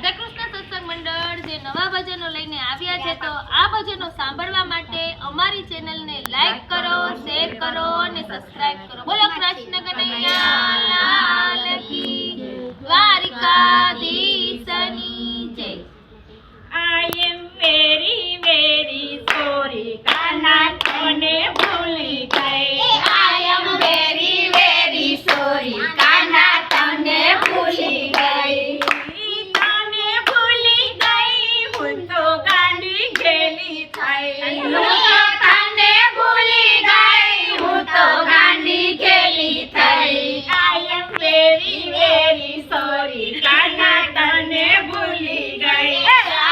રાધાકૃષ્ણ સત્સંગ મંડળ જે નવા ભજનો લઈને આવ્યા છે, તો આ ભજનો સાંભળવા માટે અમારી ચેનલને લાઈક કરો, શેર કરો અને સબસ્ક્રાઇબ કરો. બોલો કૃષ્ણ કનૈયા લાલ કી, દ્વારિકાધીશની જય. I am very very sorry કાના તને ભૂલી ગઈ. I am very very sorry કાના તને ભૂલી ગઈ. તને ભૂલી ગઈ હું તો ગાંડી ગેલી થઈ. હું તો તને ભૂલી ગઈ, હું તો ગાંડી ગેલી થઈ. I am very very sorry કાના તને ભૂલી ગઈ.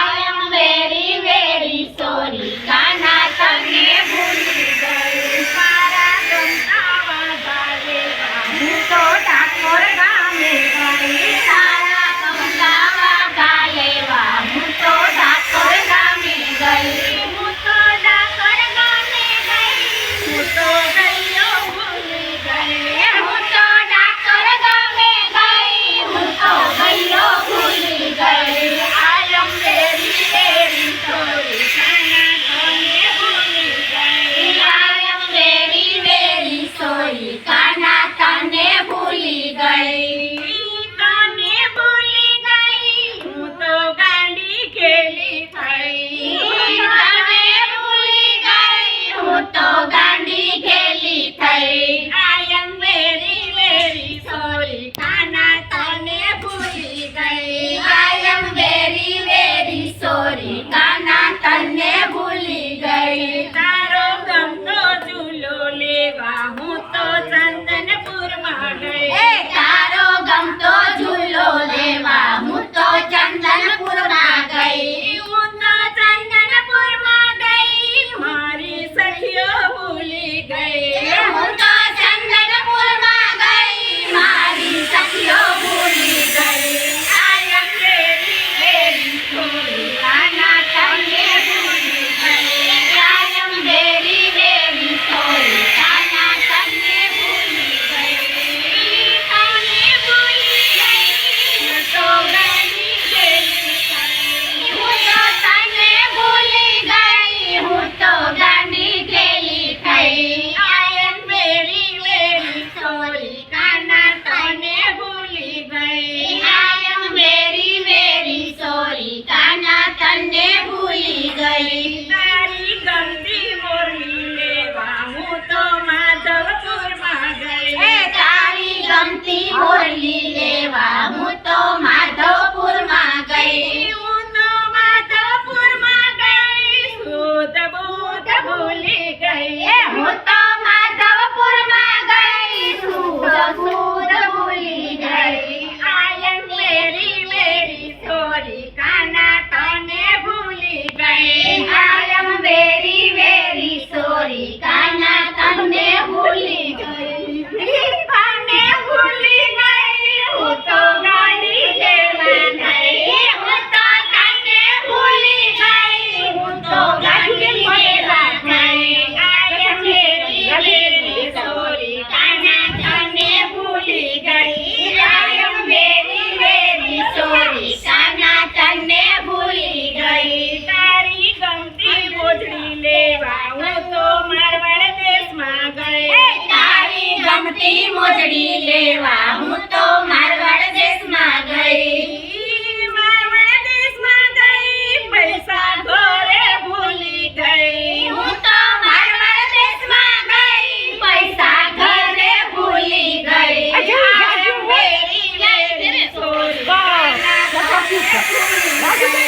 I am very very sorry કાના તને ભૂલી ગઈ. મારા ગમતાવા ગાલેવા હું તો ડાકોર ગામે ગઈ. તારા ગમતાવા ગાલેવા હું તો ડાકોર ગામે ગઈ. હું તો ડાકોર ગામે ગઈ. હું તો ગયો ભૂલી ગઈ. હું તો ડાકોર ગામે ગઈ, હું તો ગયો ભૂલી ગઈ. I am very very sorry કાના તને ભૂલી ગઈ. I am very very sorry કાના તને ભૂલી ગઈ. તને ભૂલી ગઈ હું તો ગાંડી ગેલી થઈ. તને ભૂલી ગઈ, હું તો ગાંડી ગેલી થઈ. I am very very sorry કાના તને ભૂલી ગઈ. I am very very sorry કાના તને ભૂલી ગઈ. તારો ગમતો ઝૂલો લેવા હું તો ચંદનપુરમાં ગઈ. તારો ગમતો ઝૂલો લેવા હું તો ચંદનપુરમાં ગઈ. હું તો ચંદનપુરમાં ગઈ. મારી સખીઓ ભૂલી ગઈ. હું તો ચંદનપુરમાં ગઈ, મારી સખીઓ ભૂલી ગઈ. I am very very sorry કાના તને ભૂલી ગઈ. I am very very sorry કાના તને ભૂલી ગઈ. તને ભૂલી ગઈ હું તો ગાંડી ગેલી થઈ. હું તો તને ભૂલી ગઈ, હું તો ગાંડી ગેલી થઈ. I am very very sorry કાના તને ભૂલી ગઈ. I am very very sorry કાના તને ભૂલી ગઈ. તારી ગમતી મોરલી લેવા હું તો માધવપુરમાં ગઈ. તારી ગમતી મોરલી લેવા હું તો માધવપુરમાં ગઈ. હું તો માધવપુરમાં ગઈ. શુદ્ધ બુદ્ધ ભૂલી ગઈ. હું તો માધવપુરમાં ગઈ, શુદ્ધ ભૂલી ગઈ. I am very very sorry કાના તને ભૂલી ગઈ. I am very very sorry કાના તને ભૂલી ગઈ. તને ભૂલી ગઈ હું તો ગાંડી ગેલા ગઈ. હું તો તને ભૂલી ગઈ, હું તો ગાંડી ગેલા ગઈ. I am very very sorry કાના તને ભૂલી ગઈ. I am very very sorry કાના તને ભૂલી ગઈ. તારી ગમતી મોજડી લેવા હું તો મારવાડ દેશમાં ગઈ. તારી ગમતી મોજડી લેવા હું તો મારવાડ દેશમાં ગઈ. મારવાડ દેશમાં ગઈ. પૈસા ઘરે ભૂલી ગઈ. હું તો મારવાડ દેશમાં ગઈ, પૈસા ઘરે ભૂલી ગઈ. I am very very sorry કાના તને ભૂલી ગઈ.